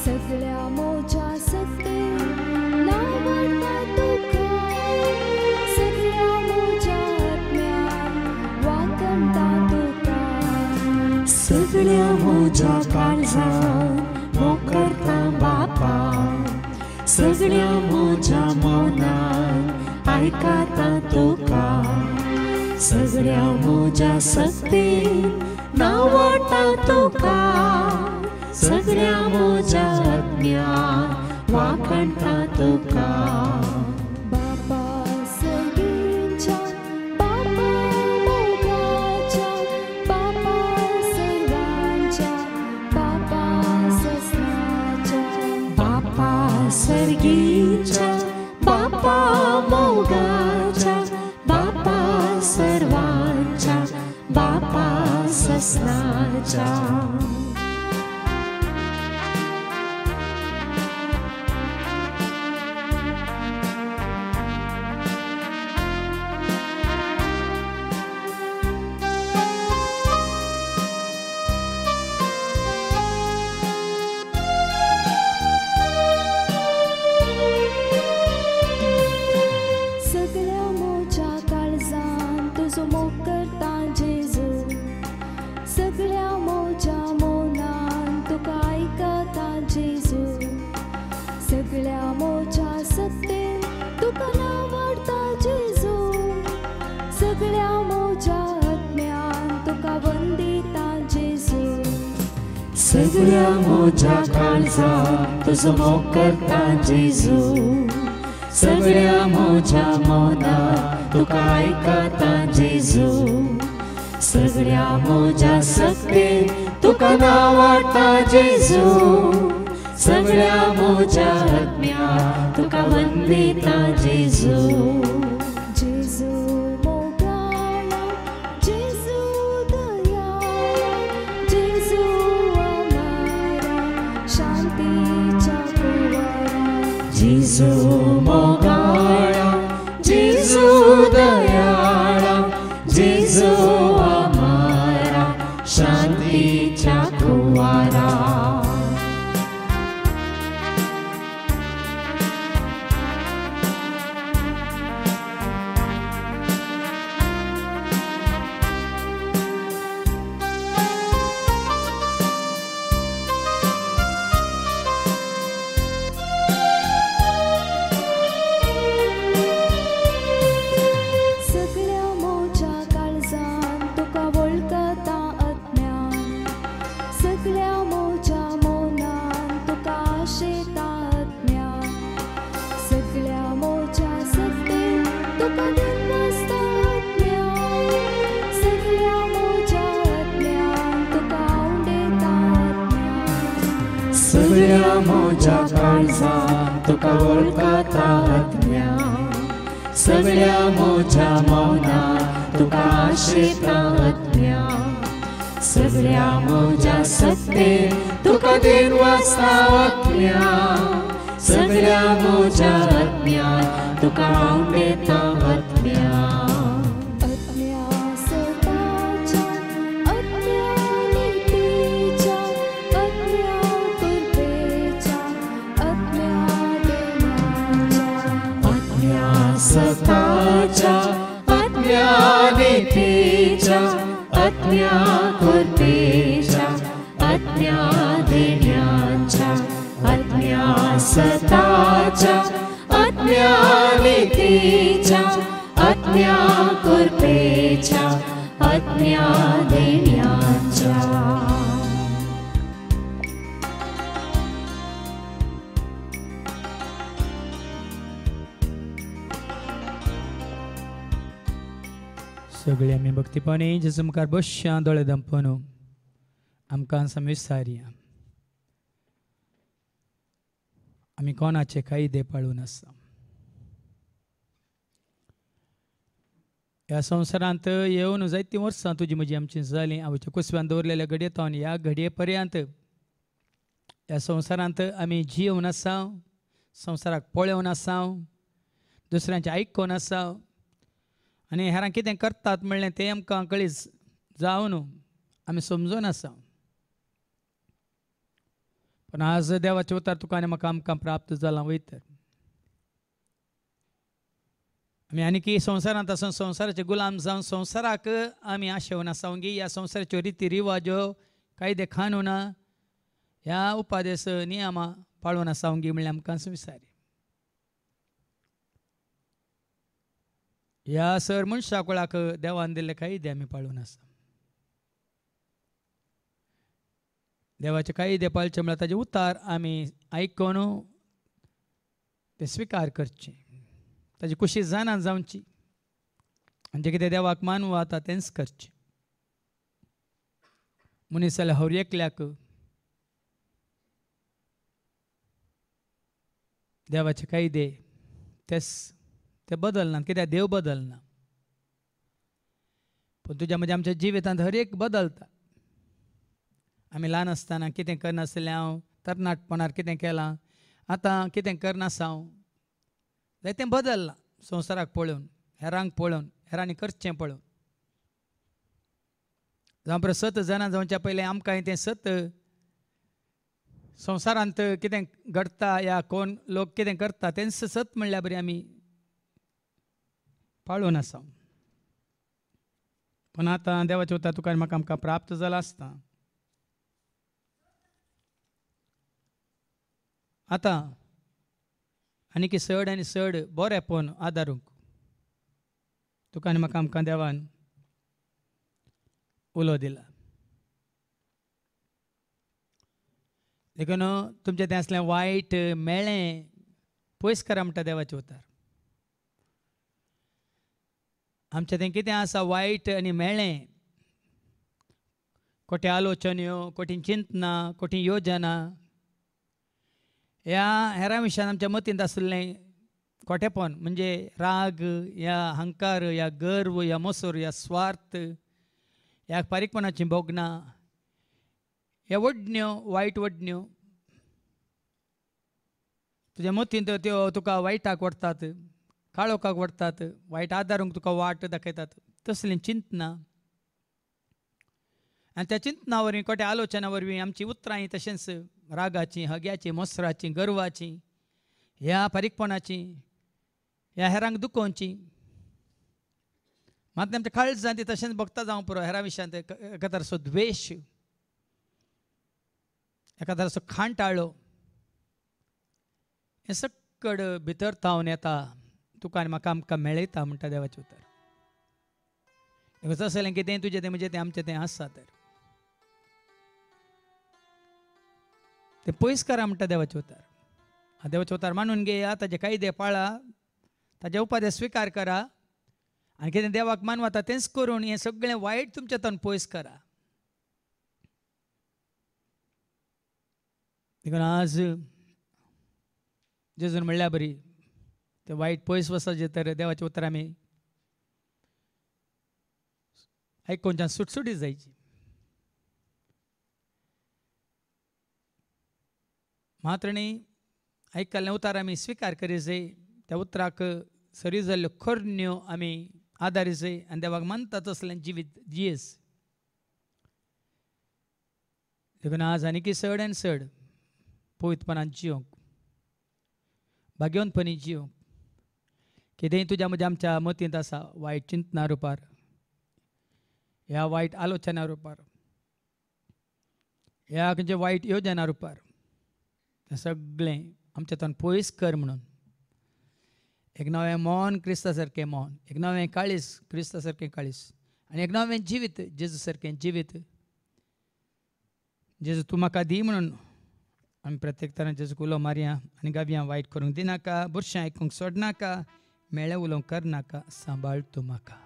सगळ्या मोजा सकते नावाटा तुका सगळ्या मोजा आत्म्यान वाकणटा तुका सगळ्या मोजा काळजान मोकरता बापा सगळ्या मोजा मौनान आयकाता तुका सगळ्या मोजा सक्तीन नावाटा तुका सगळ्या मोजा आत्म्यान वाकणटा तुका बापा सगळींच्या बापा मोगाच्या बापा सर्वांच्या बापा सस्नाच्या बापा सर्गीच्या बापा मोगाच्या बापा सर्वांच्या बापा सस्नाच्या सगळ्या मोजा काळजान तुजो मोग करता जेजू सगळ्या मोजा मौनान तुका आयकता जेजू सगळ्या मोजा सक्तीन तुका नावाडता जेजू सगळ्या मोजा आत्म्यान तुका वंदिता जेजू सगळ्या मोजा काळजान तुजो मोग करता जेजू सगळ्या मोजा मौनान तुका आयकता जेजू सगळ्या मोजा सक्तीन तुका नावाडटा जेजू सगळ्या मोजा आत्म्यान तुका वंदिता जेजू जेजू मोगाळा जेजू दयाळा जेजू आमारा शांतीच्या कुवारा जेजू मोगाळा जेजू दयाळा जेजू आमारा शांतीच्या कुवारा सगळ्या मोजा काळजान तुका वळखता आत्म्यान सगळ्या मोजा मौनान तुका आशेता आत्म्यान सगळ्या मोजा सक्तीन तुका दिनवासता आत्म्यान सगळ्या मोजा आत्म्यान तुका आवडेता आत्म्यान सगळ्या मोजा काळजान तुका वळखता आत्म्यान सगळ्या मोजा मौनान तुका आशेता आत्म्यान सगळ्या मोजा सक्तीन तुका दिनवासता आत्म्यान सगळ्या मोजा आत्म्यान तुका आवडेता आत्म्यान आत्म्या सताच्या आत्म्या नीतीच्या आत्म्या कृपेच्या आत्म्या देण्याच्या आत्म्या सताच्या आत्म्या नीतीच्या आत्म्या कृपेच्या आत्म्या देण्याच्या आत्म्या सताच्या आत्म्या नीतीच्या आत्म्या कृपेच्या आत्म्या देण्याच्या सगळे आमी भक्तीपणी जेजू मुखार बसया दोळे दंपन आमकां संविसारया आमी कोणाचे कायदे पाळून आसा ह्या संवसारांत येवन जायतीं वर्सां तुजी म्हजी आमची जालीं हांवें कुसव्यान दवरलेल्या घडयेंतल्यान ह्या घडये पर्यंत ह्या संवसारांत आमी जिवन आसा संवसाराक पळोवन आसा दुसऱ्यांचें आयकून आसा आनी हेरां कितें करतात म्हणलें तें आमकां कळीच जावन आमी समजून आसा पण आज देवाचे उतार तुका आनी म्हाका आमकां प्राप्त जालां वयतर. आमी आनीक संवसारांत आसून संवसाराचे गुलाम जावन संवसाराक आमी आशेवन आसावंगी. ह्या संवसाराच्यो रिती रिवाज्यो कायदे कानुना ह्या उपादेस नियमां पाळून आसावंगी म्हणल्यार आमकां विचारी. ह्या सर मनशा कुळाक देवान दिल्ले कायदे आमी पाळून आसा. देवाचे कायदे पाळचे म्हळ्यार ताजे उतार आमी आयकून ते स्विकार करचे, ताजी खुशी जाणा जावची आनी जें कितें देवाक मानवू आता तेंच करचें. मनीस जाल्यार हर एकल्याक देवाचे कायदे ते बदलना, कित्याक देव बदलना. पूण तुज्या म्हज्या आमच्या जिवितांत हर एक बदलता. आमी ल्हान आसतना कितें करनासलें हांव तरणाटपणार कितें केलां, आतां कितें करनासा हांव, जायतें बदललां. संवसाराक पळोवन, हेरांक पळोवन, हेरांनी करचें पळोवन. जावं बरें सत जाणा जावच्या पयलीं आमकां तें सत संवसारांत कितें घडटा या कोण लोक कितें करता तेंच सत म्हणल्यार बरी आमी पाळून आसा. पूण आतां देवाचे उतार तुका म्हाका आमकां प्राप्त जाला आसता. आतां आनीक चड आनी चड बरेंपण आदारूंक तुका आनी म्हाका आमकां देवान उलो दिला. देखून तुमचें तें असलें वायट मेळ्ळें पयस करा म्हणटा देवाचे उतार. आमचें तें कितें आसा वायट आनी मेळ्ळें, खोटे आलोचन्यो, खोटी चिंतनां, खोटी योजना, ह्या हेरां विशयान आमच्या मतींत आसलें खोटेपण म्हणजे राग, या अहंकार, या गर्व, या मोसोर, या स्वार्थ, ह्या पारीकपणाची भोगनां, ह्या वडण्यो वायट वडण्यो तुज्या मतींत त्यो तुका वायटाक व्हरतात, काळोखाक व्हरतात, वायट आदारूंक तुका वाट दाखयतात. तसलीं चिंतनां आनी त्या चिंतना वरवीं खोट्या आलोचना वरवीं आमची उतरां तशेंच रागाची, हग्याची, मोसराची, गर्वाची, ह्या पारीकपणाची, ह्या हेरांक दुखोवची. मात आमच्या काळजांत तशेंच भोगता जावं पुरो. हेरां विशयांत एका तराचो द्वेश, एका तराचो खांटाळो हें सकड भितर थावन येता. तुका आनी म्हाका आमकां मेळयता म्हणटा देवाचें उतर. कसं जालें कितें तुजें तें म्हणजे तें आमचें तें आसा तर तें पयस करा म्हणटा देवाचें उतर. देवाचें उतर मानून घेया, ताजे कायदे पाळा, ताजे उपादेश स्विकार करा आनी कितें देवाक मानवता तेंच करून हें सगळें वायट तुमच्या तन पयस करा. देखून आज जेजून म्हणल्यार बरी तें वायट पयस वचचें तर देवाचें उतर आमी आयकोनच्यान सुटसुटीत जायची. मात्र न्ही आयकल्लें उतार आमी स्विकार करी जाय, त्या उतराक सरी जाल्ल्यो खरण्यो आमी आदारी जाय आनी देवाक मानता तसलें जिवीत जियेस. देखून आज आनीक चड आनी चड पवित्रपणान जियोंक, भाग्यवंतपणी जियोंक. कितेंय तुज्या म्हज्या आमच्या मतींत आसा वायट चिंतना रुपार, ह्या वायट आलोचना रुपार, ह्या खंयच्या वायट योजना रुपार, तें सगळें आमच्या तन पयस कर म्हणून एक नवें मौन क्रिस्ता सारकें मौन, एक नवें काळीस क्रिस्ता सारकें काळीस आनी एक नवें जिवीत जेजू सारकें जिवीत जेजू तूं म्हाका दी म्हणून आमी प्रत्येक तरान जेजूक उलो मारया आनी गावया. वायट करूंक दिनाका, बुरशें आयकूंक सोडनाका, मेळ्ळें उलोवंक करनाका, सांबाळ तूं म्हाका.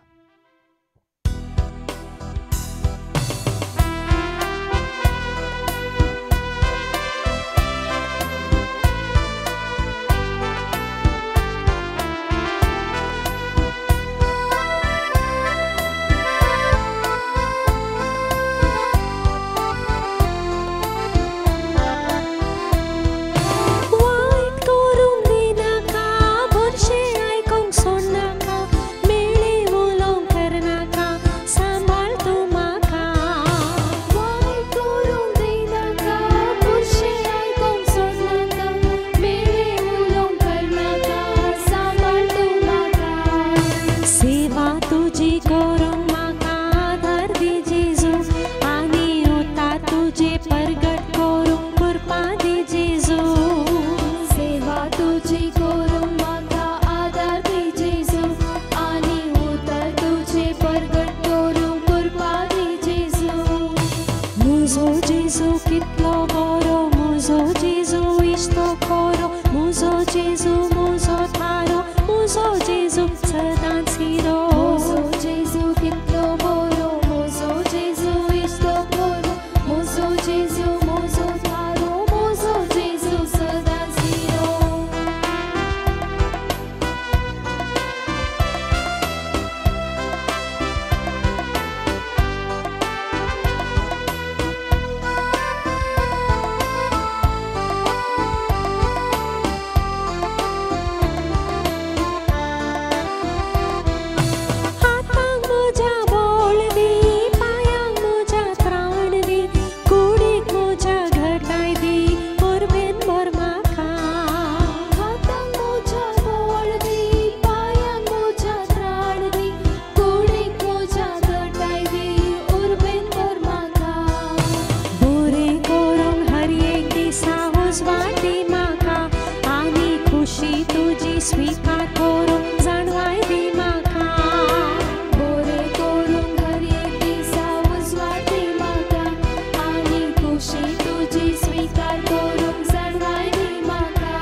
वाईट करून दिनाका, बुरशें आयकूंक सोडनाका, मेळ्ळें खोरो मुजो जेजू मुजो थारो मुजो जेजू सदांसिरो मुजो जेजू कितलो बोरो मुजो जेजू इस्तो खोरो मुजो जेजू मुजो थारो मुजो जेजू सदांसिरो हातांग मोजा बोलदी पायांग मोजा त्राणदी कुडीक मोजा घटाय दी उर्बेन बरमाखा हातांग मोजा बोलदी पायांग मोजा त्राणदी कुडीक मोजा घटाय दी उर्बेन बरमाखा बोरे कोरोंग हर एक दिसा उजवाटी माका आनी खुशी तुझी स्वीकार करूंक जाणवाय दी माका बोरे करूंक हर एक दिसा उजवाटी माका आनी खुशी तुझी स्वीकार करूंक जाणवाय दी माका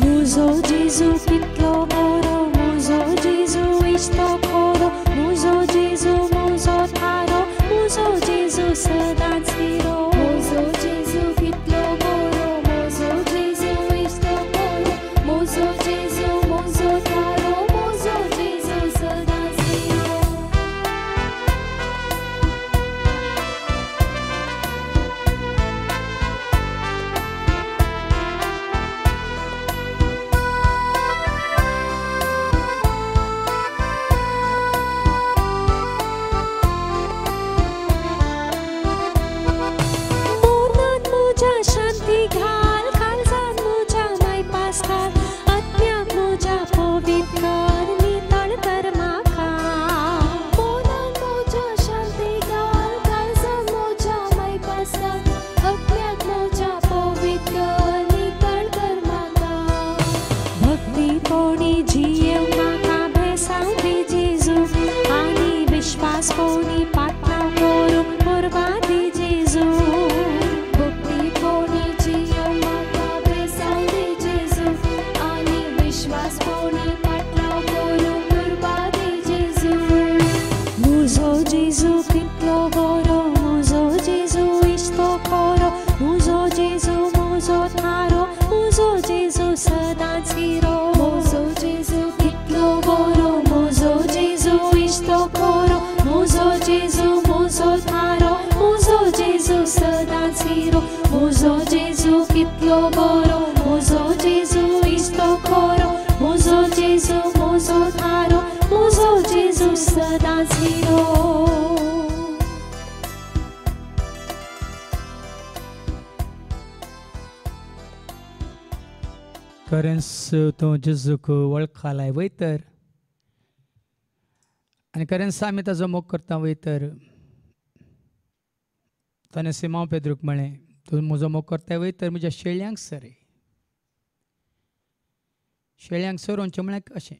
मुजो जेजू कितलो बरो मुजो जेजू इश्तो खोरो मुजो जेजू मुजो थारो मुजो जेजू सदांच हिरो मुजो जेजू कितलो बरो मुजो जेजू इश्तो खोरो मुजो जेजू मुजो थारो मुजो जेजू सदांच हिरो मोरनात मोजा शांती घाल काळजात मोजा मायपास घाल आत्म्याक मोजा पवित्र कर नितळ कर माका मोरनात मोजा शांती घाल काळजात मोजा मायपास घाल आत्म्याक मोजा पवित्र कर नितळ कर माका भक्ती पोणी जियेव माका भेसाव दी जेजू आनी विश्वास पोणी पाटलाव करूंक बरबादी जेजू भक्ती पोणी जियेव माका भेसाव दी जेजू आनी विश्वास पोणी पाटलाव करूंक बरबादी जेजू मुजो जेजू कितलो बरो मुजो जेजू इश्तो खोरो मुजो जेजू मुजो थारो मुजो जेजू सदांच हिरो मुजो जेजू कितलो बरो मुजो जेजू इश्तो खोरो मुजो जेजू मुजो थारो मुजो जेजू सदांच हिरो मुजो जेजू कितलो बरो मुजो जेजू इश्तो खोरो मुजो जेजू मुजो थारो मुजो जेजू सदांच हिरो खरेंच तो जेजूक वळखालाय वयतर आनी खरेंच आमी ताजो मोग करता वयतर ताणें सिमांव पेद्रूक म्हळें तूं म्हजो मोग करता वयतर म्हज्या शेळ्यांक सरे शेळ्यांक सरोवचें म्हळ्यार अशें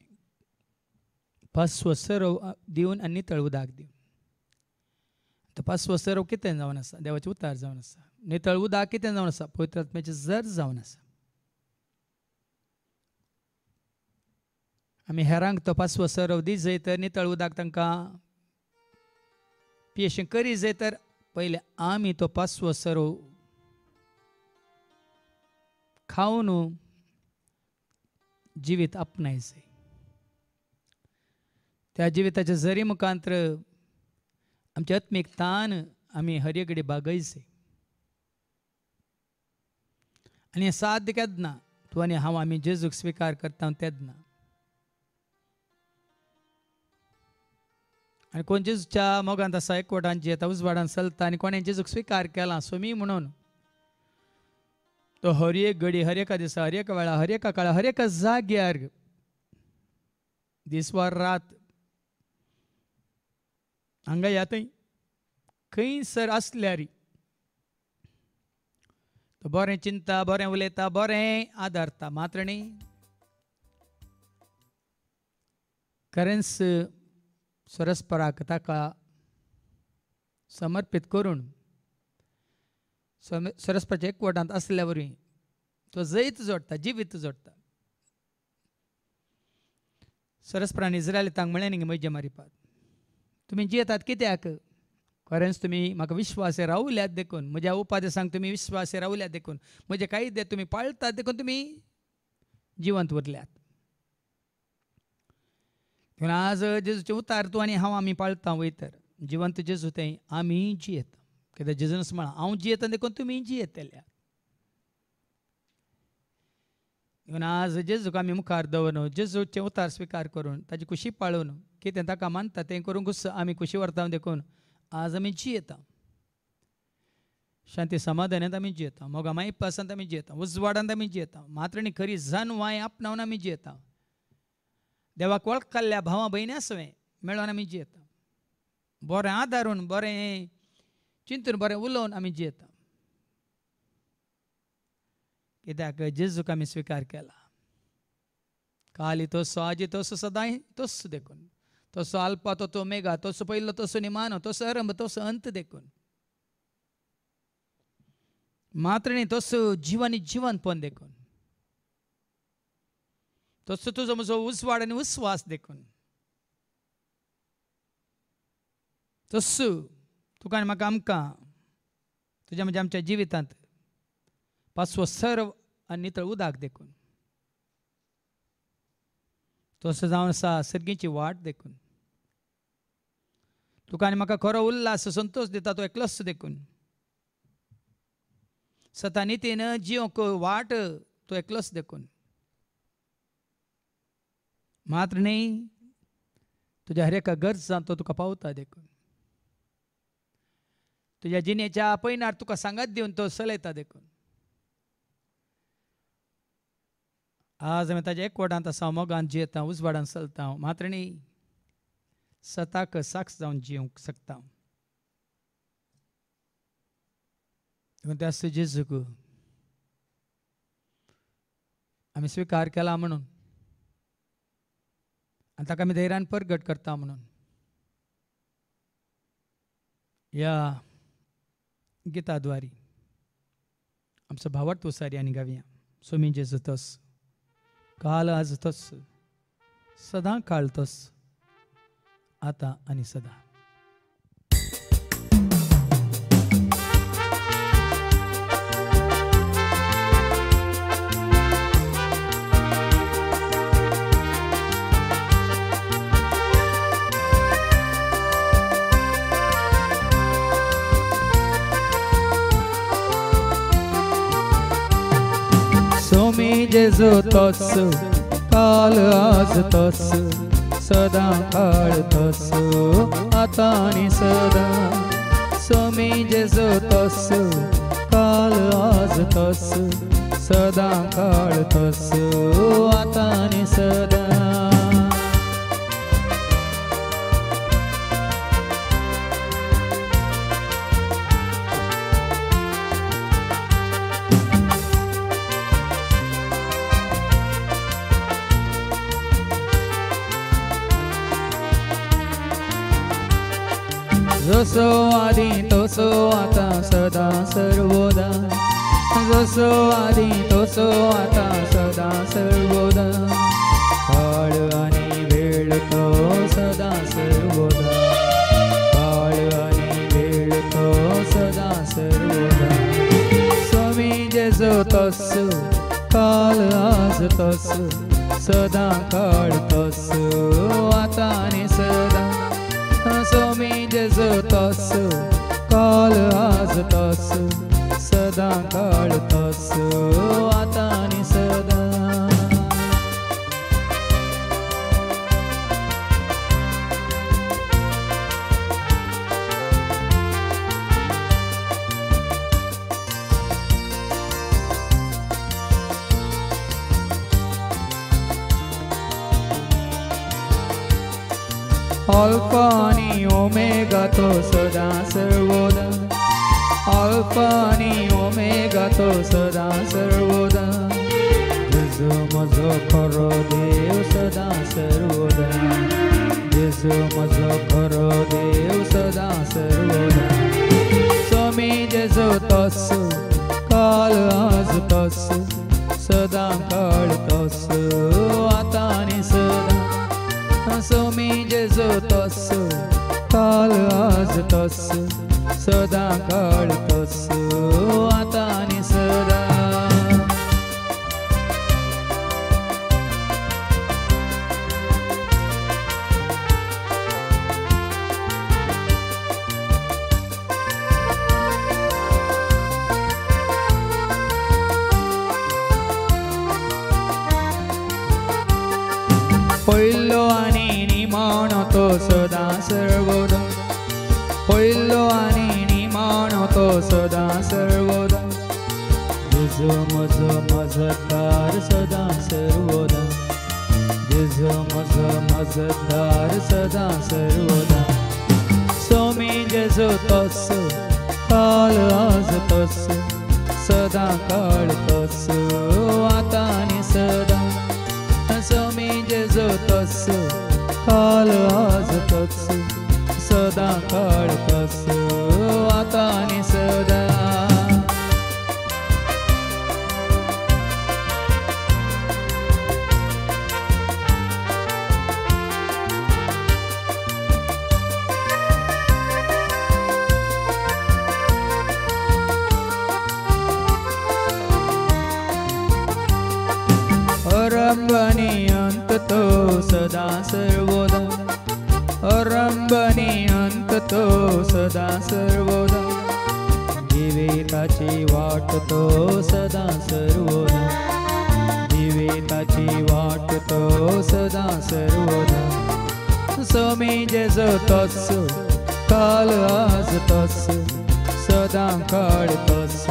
पांचवो सरव दिवन आनी नितळ उदक दिवन तो पांचवो सरव कितें जावन आसा देवाचें उतार जावन आसा नितळ उदक कितें जावन आसा पवित्र आत्म्याचें जर जावन आसा आमी हेरांक तो पांचवो सरव दी जंय तर नितळ उदक तांकां पियेशें करी जंय तर पयले आमी तो पांचवो सरव खावन जिवीत आपणाय जाय त्या जिविताच्या जरी मुखांतर आमचे आत्मीक तान आमी हर एक घडी बागय जाय आनी हें साध्य केन्ना तूं आनी हांव आमी जेजूक स्विकार करता तेन्ना आनी कोण जेजूच्या मोगांत आसा एकवटान जियेता उजवाडान चलता आनी कोणें जेजूक स्विकार केला सोमी म्हणून तो हर एक घडी हर एका दिसा हर एका वेळा हर एका काळा हर एका जाग्यार दीस वा रात हांगा या थंय खंयसर आसल्यार तो बरें चिंता बरें उलयता बरें आदारता मात्र न्ही खरेंच सरस्पराक ताका समर्पीत करून सरस्पराच्या एकवटांत आसल्या वरवीं तो जैत जोडटा जिवीत जोडटा सरस प्राणी इस्रायली तांक म्हळें न्ही मज्जा मारिपाक तुमी जियेतात कित्याक खरेंच तुमी म्हाका विश्वास रावल्यात देखून म्हज्या उपादेसांक तुमी विश्वास रावल्यात देखून म्हजे कायदे तुमी पाळटात देखून तुमी जिवंत उरल्यात देखून आज जेजूचे उतार तूं आनी हांव आमी पाळटा वयतर जिवंत जेजू तें आमी जियेता कित्याक जेजूनच म्हळां हांव जियेता देखून तुमी जियेतल्यात देखून आज जेजूक आमी मुखार दवरून जेजूचे उतार स्विकार करून ताची खुशी पाळून कितें ताका मानता तें करूंकूच आमी खुशी व्हरता देखून आज आमी जियेता शांती समाधानांत आमी जियेता मोगा मायपासांत आमी जियेता उजवाडांत आमी जियेता मात्रणी खरी जानवाय आपणावन आमी जियेता देवाक वळखल्या भावां भयणी आसवें मेळोन आमी जियेता बरें आदारून बरें चिंतून बरें उलोवन आमी जियेता कित्याक जेजूक आमी स्विकार केला काली तोसो आजी तोसो सदांय तोस देखून तोसो आल्फा तोसो ओमेगा तोसो पयलो तोसो निमानो तोसो आरंभ तोसो अंत देखून मात्रणी तोसो जिवानी जिवंतपण देखून तोसो तुजो म्हजो उजवाड आनी उस्वास देखून तोसो तुका आनी म्हाका आमकां तुज्या म्हणजे आमच्या जिवितांत पासवो सर्व आनी नितळ उदाक देखून तसो जावन आसा सर्गीची वाट देखून तुका आनी म्हाका खरो उल्हास संतोष दिता तो एकलोच देखून सता नितीन जियोंक वाट तो एकलोच देखून मात्र न्ही तुज्या हर एका गरजां तो तुका पावता देखून तुज्या जिणेच्या पयनार तुका सांगात दिवन तो चलयता देखून आज हांवें ताज्या एकवटांत आसा मोगान जियेता उजवाडान चलता मात्र न्ही सताक साक्ष जावन जियोंक शकता त्या जेजूक आमी स्विकार केला म्हणून आनी ताका आमी धैर्यान परगट करता म्हणून ह्या गिताद्वारी आमचो भावार्थ उसारी आनी गावया सोमी जेजू तोस काल आज तोस सदां काळ तोस आता आनी सदां सोमी जेजू तोस काल आज तोस सदां काळ तोस आता आनी सदां सोमी जेजू तोस काल आज तोस सदां काळ तोस आता आनी सदां जसो आदि तसो आता सदा सर्वदा जसो आदि तसो आता सदा सर्वदा काळ आनी वेळ तो सदा सर्वदा काळ आनी वेळ तो सदा सर्वदा स्वामी जेजू तस काल आज तस सदा काळ तस आता आनी सदा स्वामी जेजू तोस काल आज तोस सदां काळ तोस आता आनी सदां अल्फा आनी ओमेगा तो सदा सर्वदा अल्फा आनी ओमेगा तो सदा सर्वदा जेजू म्हजो खरो देव सदा सर्वदा जेजू म्हजो खरो देव सदा सर्वदा स्वामी जेजू तोस काल आज तोस सदा काळ तोच आता आणि सदा सोमी जेजो तोच काल आज तोच सदा काळ तोच आता आणि सदा पयलो आनी निमाणो तो सदा सर्वदा पयलो आनी निमाणो तो सदा सर्वदा जेजो म्हजो मजतदार सदा सर्वदा जेजो म्हजो मजतदार सदा सर्वदा सोमी जेजो तोच काल आज तोच सदा काळ तोच आता आनी सदा सोमी जेजो तोच काल आज तोच सदा काळ तोच आता आणि सदा आरंभनी अंत तो सदा सर्वदा आरंभनी अंत तो सदा सर्वदा जीविताची वाट तो सदा सर्वदा जीविताची वाट तो सदा सर्वदा सोमी जेजो तोच काल आज तोच सदा काळ तोच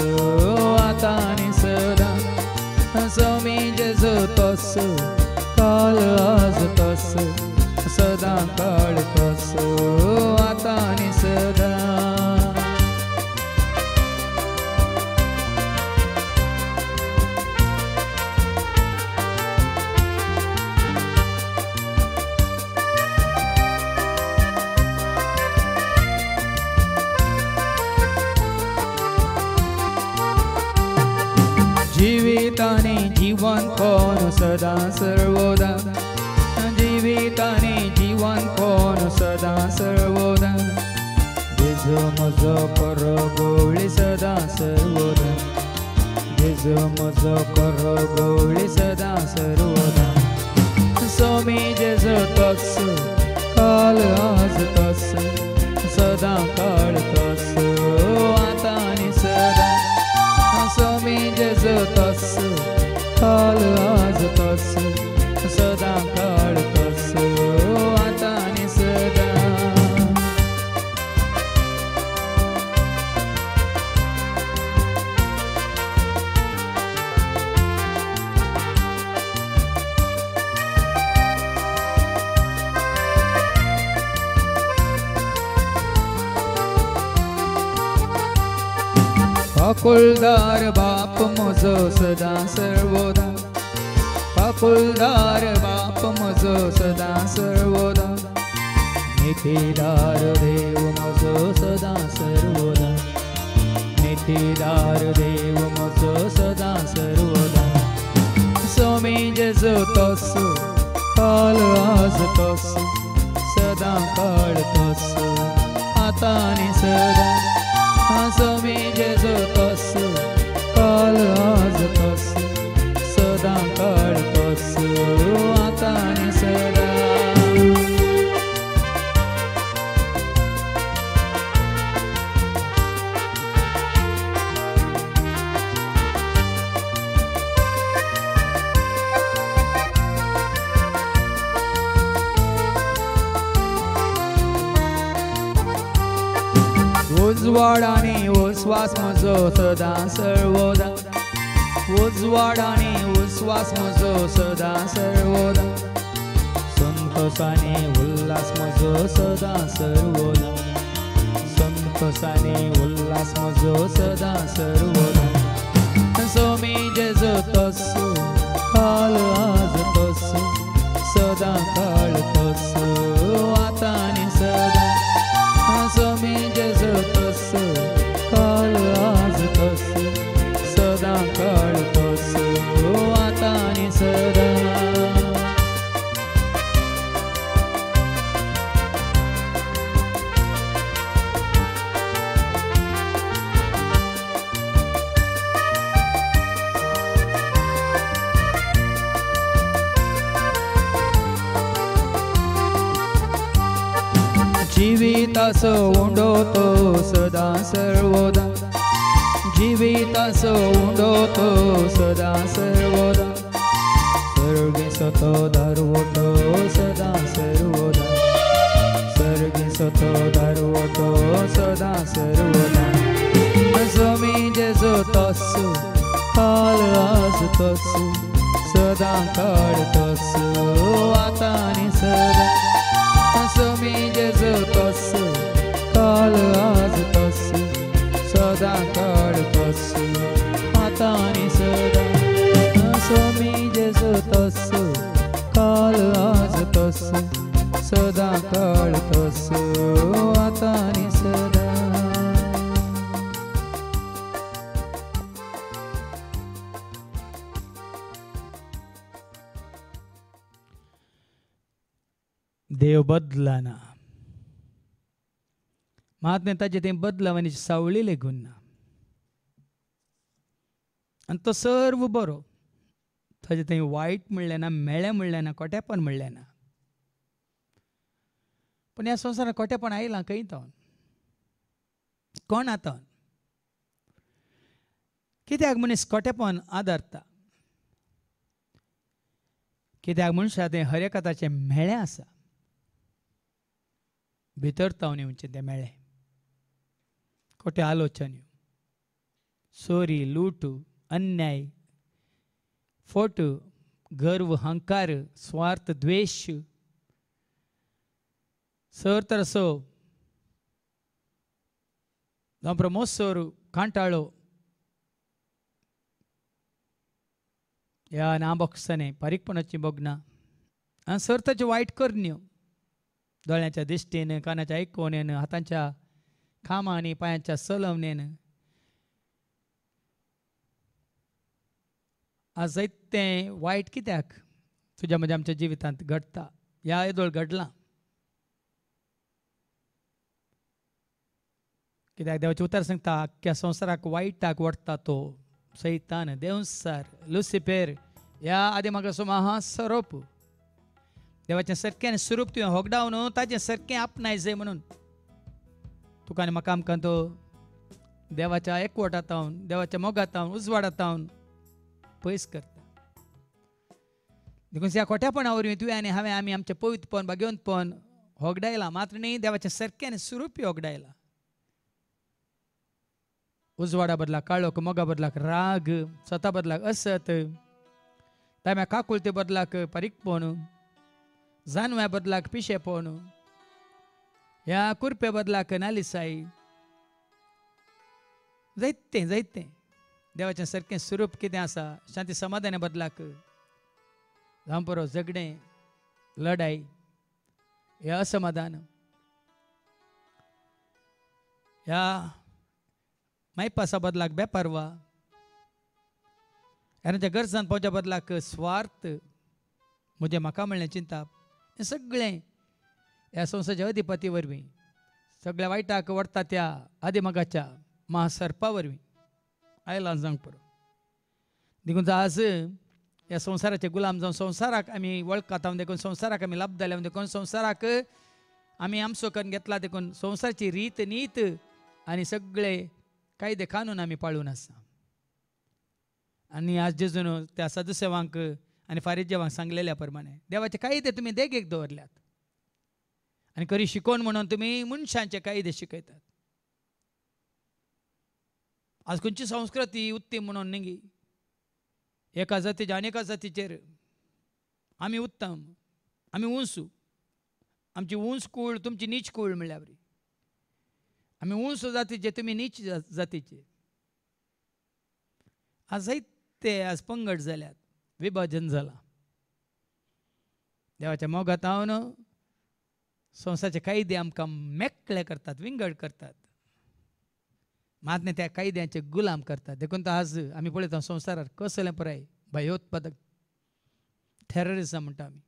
आता आणि सदा सोमी जेजो तोच काल आज तोच सदा काळ तोच आता आणि सदा जीविताने जीवन कोण सदा सर्वदा जीविताने जीवन कोण सदा सर्वदा जेजो म्हजो करगोवळी सदा सर्वदा जेजो म्हजो करगोवळी सदा सर्वदा सोमी जेजो तोच काल आज तोच सदा काळ तोच आता आणि सदा सोमी जेजो तोच काल आज तोच सदा काळ तोच आता आणि सदा पाकुलदार बाप म्हजो सदा सर्वदा पाकुलदार बाप म्हजो सदा सर्वदा नितीदार देव म्हजो सदा सर्वदा नितीदार देव म्हजो सदा सर्वदा सोमी जेजो तोच काल आज तोच सदा काळ तोच आता आणि सदा सोमी जेजो तोच काल आज तोच सदा काळ तोच आता आणि सदा उजवाडाने उस्वास म्हजो सदा सर्वदा उजवाडाने उस्वास म्हजो सदा सर्वदा संतोषाने उल्हास म्हजो सदा सर्वदा संतोषाने उल्हास म्हजो सदा सर्वदा सोमी जेजो तोच काल आज तोच सदा काळ तोच आता आणि सदा सोमी जेजो तोच काल आज तोच सदा काळ तोच आता जिवितासो उंडो तो सदा सर्वदा जिवितासो उंडो तो सदा सर्वदा सर्गे सतो दारुवतो सदा सर्वदा सर्गे सतो दारुवतो सदा सर्वदा स्वामी जेजो तस्सु काल आज तस्सु सदा काळ तस्सु आता आणि सदा स्वामी जेजो तस्सु काल आज तस्सु सदा काळ तस्सु आता आणि सदा स्वामी जेजो तस्सु काल आज तस्सु सदा काळ तस्सु आता आणि सदा. देव बदलाना महात्मे ताजे ते बदलावानी सावळी लेगून ना आणि तो सर्व बरो ताजे ते वाईट म्हणले ना मेळे म्हणले ना कोटेपण म्हणले ना पण ह्या संवसारात कोटेपण आयलां खंय तावन कोण आतां कित्याक मनीस कोटेपण आदारता कित्याक मनशां तें हर एका ताचें मेळें आसा भितर तावन येवचें तें मेळ्ळें खोटे आलोचन्यो चोरी लूट अन्याय फोट गर्व हंकार स्वार्थ द्वेष सर तर असो जावं प्रमोसोर कांटाळो ह्या नाबोक्षाने पारीकपणाची बोगना सर ताच्यो वायट करण्यो दोळ्याच्या दिश्टीन कानाच्या आयकोवणेन हातांच्या खामांनी पांयाच्या चलवणेन आज जायतें वायट कित्याक तुज्या म्हज्या आमच्या जिवितांत घडटा ह्या येदोळ घडलां कित्याक देवाचें उतर सांगता अख्ख्या संवसाराक वायटाक ओडटा तो सैतान देवसार लुसिफेर ह्या आदिमागाचो महासरोप देवाचें सारकें स्वरूप तुवें होगडावन ताचें सारकें आपणाय जाय म्हणून तुका आनी म्हाका आमकां तो देवाच्या एकवटांतावन देवाच्या मोगातावन उजवाडातावन पयस करता देखून ह्या खोट्यापणा वरवीं तुवें आनी हांवें आमी आमचें पवित्रपण भाग्यवंतपण होगडायलां मात्र न्ही देवाचें सारकें स्वरूप होगडायलां उजवाडा बदलाक काळोख मोगा बदलाक राग स्वता बदलाक असत ताम्या काकुळते बदलाक पारीकपण जानव्या बदलाक पिशेपण ह्या कुरपे बदलाक नालिसाई जायतें जायतें देवाचें सारकें स्वरूप कितें आसा शांती समाधाना बदलाक जांपरो झगडें लढाई हें असमाधान ह्या मायपासा बदलाक बेपारवा हेरांच्या गरजांत पावच्या बदलाक स्वार्थ म्हजें म्हाका म्हणलें चिंता हें सगळें ह्या संवसाराच्या अधिपती वरवीं सगळ्या वायटाक वडटा त्या आदिमागाच्या महासर्पा वरवीं आयलां जावंक पुरो देखून आज ह्या संवसाराचे गुलाम जावन संवसाराक आमी वळखात देखून संवसाराक आमी लाभ जाल्या देखून संवसाराक आमी आमचो करून घेतला देखून संवसाराची रीत नीत आनी सगळे कायदे कानून आमी पाळून आसा आनी आज जेजून त्या सदस्यवांक आनी फारीजेवांक सांगलेल्या प्रमाणे देवाचे कायदे तुमी देगेक दवरल्यात आनी खरी शिकोवन म्हणून तुमी मनशांचे कायदे शिकयतात आज खंयची संस्कृती उत्तम म्हणून न्ही एका जातीच्या आनी जातीचेर आमी उत्तम आमी उंच आमची उंच कूळ तुमची नीच कूळ म्हणल्या बरी आमी उंच जातीचे तुमी नीच जातीचे आज जायते आज पंगड जाल्यात विभाजन जाला देवाच्या मोगात हांव संवसाराचे कायदे आमकां मेकळे करतात विंगड करतात मातने त्या कायद्याचे गुलाम करतात देखून तो आज आमी पळयता संवसारात कसलें पुराय भयोत्पादक टेररिझम म्हणटा आमी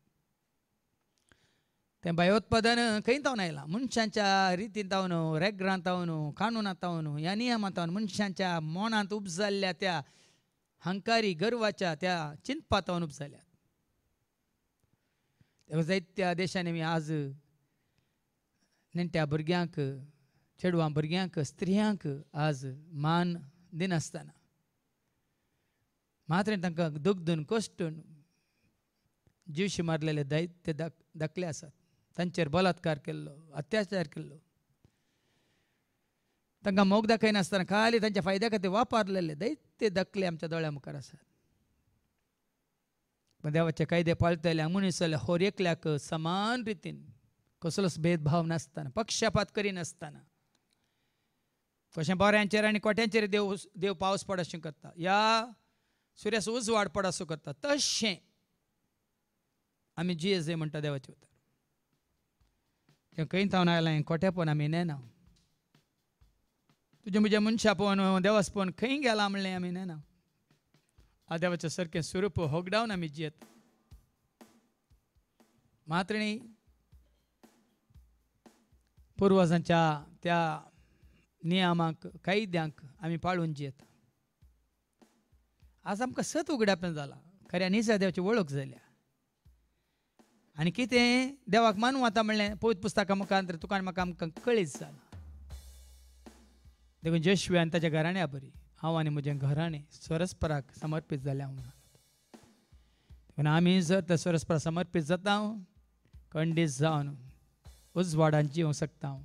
तें भयोत्पादन खंय तावन आयलां मनशांच्या रितीन तावन रेगरांत तावन कानुनांत तावन ह्या नियमांत तावन मनशांच्या मनांत उपजाल्ल्या त्या हंकारी गर्वाच्या त्या चिंतपां तावन उपजाल्यात जायत्या देशांनी आमी आज नेण्ट्या भुरग्यांक चेडवां भुरग्यांक स्त्रियांक आज मान दिनासतना मात्र तांकां दुखदून कश्टून जीवशी मारलेले दैत्य दाखले आसात. तांचेर बलात्कार केल्लो, अत्याचार केल्लो, तांकां मोग दाखयनासतना खाली तांच्या फायद्या खातीर वापरलेले दैत्य दाखले आमच्या दोळ्या मुखार आसात. पण देवाचे कायदे पाळटल्यांक मनीस जाल्यार होर एकल्याक समान रितीन कसलोच भेदभाव नासतना पक्षपात करिनासतना कशें बऱ्यांचेर आनी कोट्यांचेर देव पावस पडशें करता, या सुर्यास उजवाड पडसो करता, तशें आमी जिये जे म्हणटा देवाचे उतर. खंय थावन आयलां कोट्यापण आमी नेना, तुजें म्हजें मनशापण देवासपण खंय गेलां म्हणलें आमी नेना. आ देवाचें सारकें स्वरूप होगडावन आमी जियेत. मात्र पुर्वजांच्या त्या नियमांक कायद्यांक आमी पाळून जियेता. आज आमकां सत उगडापण जाला, खऱ्या निजा देवाची वळख जाल्या. आनी कितें देवाक मानूं वता म्हणलें पवित्र पुस्तका मुखांतर तुका म्हाका आमकां कळीत जाला. देखून जशुवे आनी ताच्या घराण्या बरी हांव आनी म्हजें घराणें स्वरस्पराक समर्पीत जाल्या म्हणून. देखून आमी जर त्या स्वरस्पराक समर्पीत जाता खंडीत जावन उजवाडान जिवंक शकता.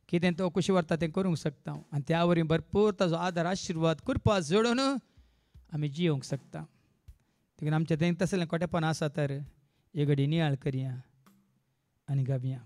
कितें तो कशें व्हरता तें करूंक शकता आनी त्या वरी भरपूर ताजो आदार आशिर्वाद कृपा जोडून आमी जिवंक शकता. देखून आमचें तें तसलें कोटेपण आसा तर हे घडी नियाळ करया आनी गावया.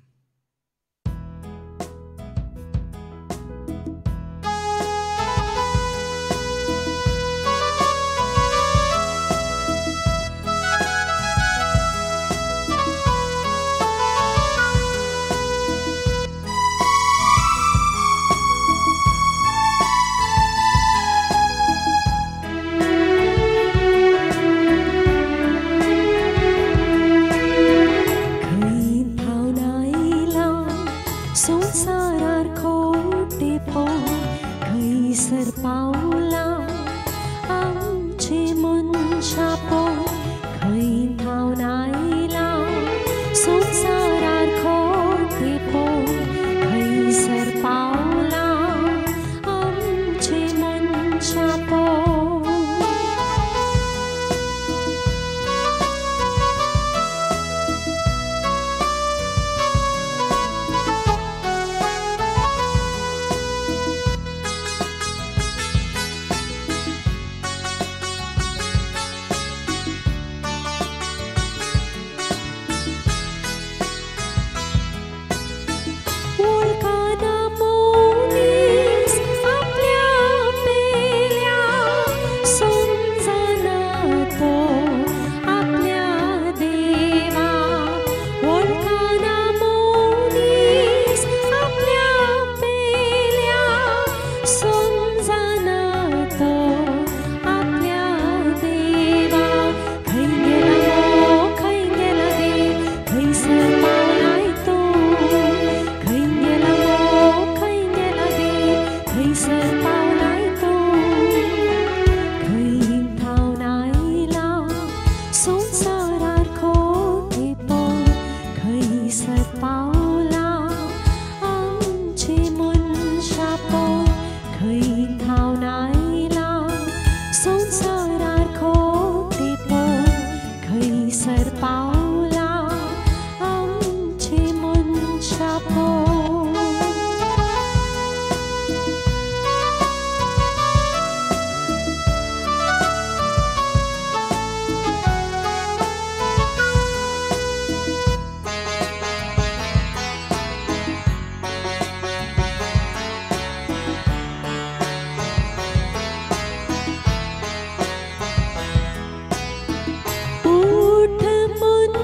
उठ मन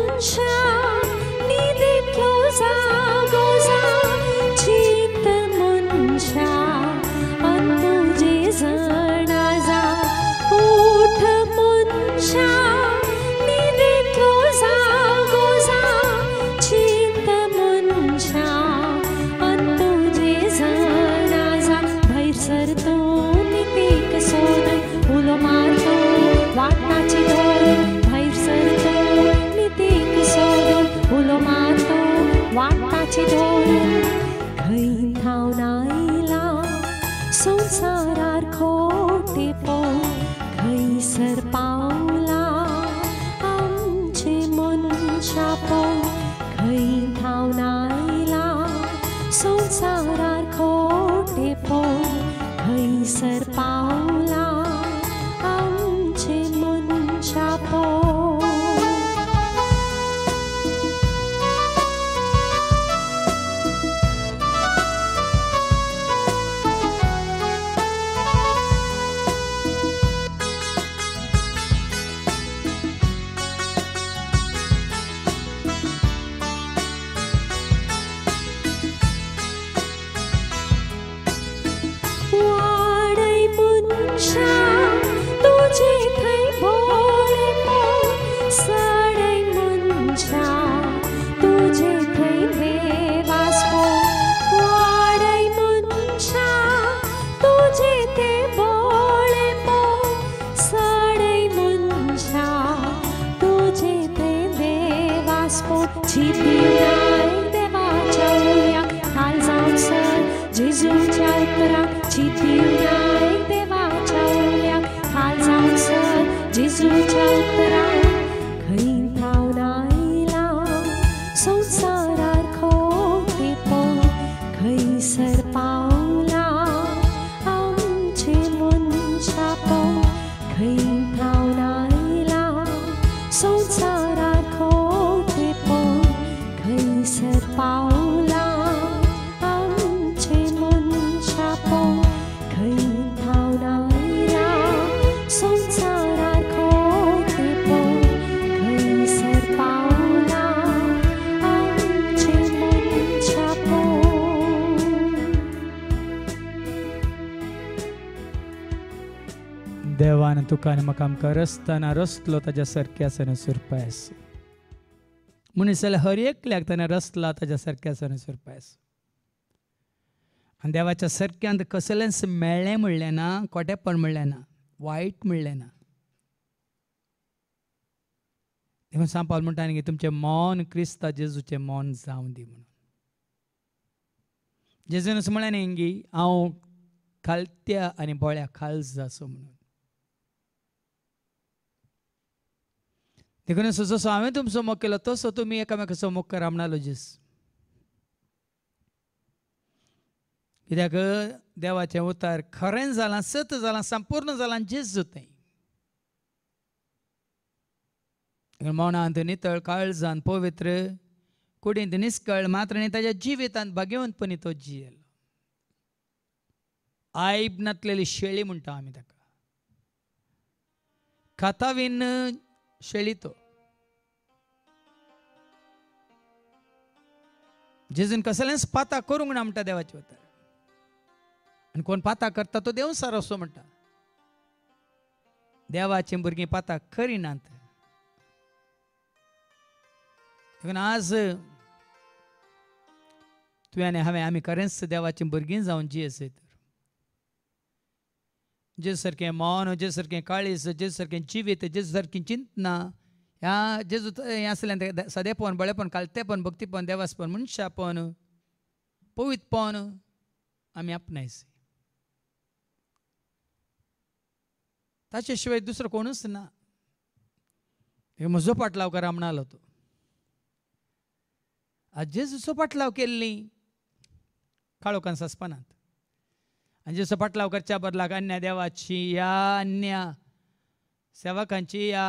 मनशा पळोवन खंय थावनायला संवसारार खोटे पळोवन खंयसर पावला आमचे मनशा पळोवन वाडय मनशा तुजे थंय भोळेपण सडय मनशा तुजे थंय देवास्पण वाडय मनशा तुजे ते भोळेपण सडय मनशा तुजे ते देवास्पण चिंतिनाय देवाच्या उलयाक काळजांत सर जेजूच्या उतराक चिंतिनाय देवाच्या उलयाक काळजांत सर जेजूच्या उतराक खंय थावनायला संवसारार खोटेपण खंयसर पावला आमचे मनशा पळोवन खंय थावनायला संवसारार खोटेपण खंयसर पावला आमचे मनशा पळोवन खंय थावनायला संवसारार खोटेपण खंयसर पावला आमचे मनशा पळोवन देवान तुका आनी म्हाका आमकां रस्ताना रचलो ताच्या सारक्यासन सुरपायस मनीस जाल्यार हर एकल्याक ताणें रचला ताच्या सारक्यासन सुरपायस आनी देवाच्या सारक्यांत कसलेंच मेळ्ळें म्हणलें ना खोटेपण म्हणलें ना वायट म्हणलें ना देखून सांत पावल म्हणटा की तुमचें मौन क्रिस्ता जेजूचें मौन जावं दी म्हणून जेजून असं म्हळें न्ही की हांव खालत्या आनी बोळ्या खालस जासो म्हणून देखून जसो हांवें तुमचो मोग केलो तसो तुमी एकामेकाचो मोग करा म्हणलो जेस कित्याक देवाचें उतार खरें जालां सत जालां संपूर्ण जालां जेजू तें मौनांत नितळ काळजांत पवित्र कुडींत निश्कळ मात्र न्ही ताच्या जिवितांत भाग्यवंतपणी तो जियेलो आयब नातलेली शेळी म्हणटा आमी ताका खातावीन शेळी तो जेजून कसलेंच पाता करूंक ना म्हणटा देवाचे उतार आनी कोण पाता करता तो देव सारसो म्हणटा देवाची भुरगीं पाता करिनात देखून आज तुवें आनी हांवें आमी खरेंच देवाची भुरगीं जावन जियेसत जेजू सारकें मौन जेजू सारकें काळीज जेजू सारकें जिवीत जेजू सारकीं चिंतना ह्या जेजू हें आसलें सदेपण बळेपण कालतेपण भक्तीपण देवासपण मनशापण पवित्रपण आमी आपणायस ताचे शिवाय दुसरो कोणूच ना म्हजो पाटलाव करा म्हणलो तो आज जेजूचो पाटलाव केल्ली काळोखान सस्पनांत आनी जेजूचो पाटलाव करच्या बदलाक अन्य देवाची ह्या अन्य सेवकांची ह्या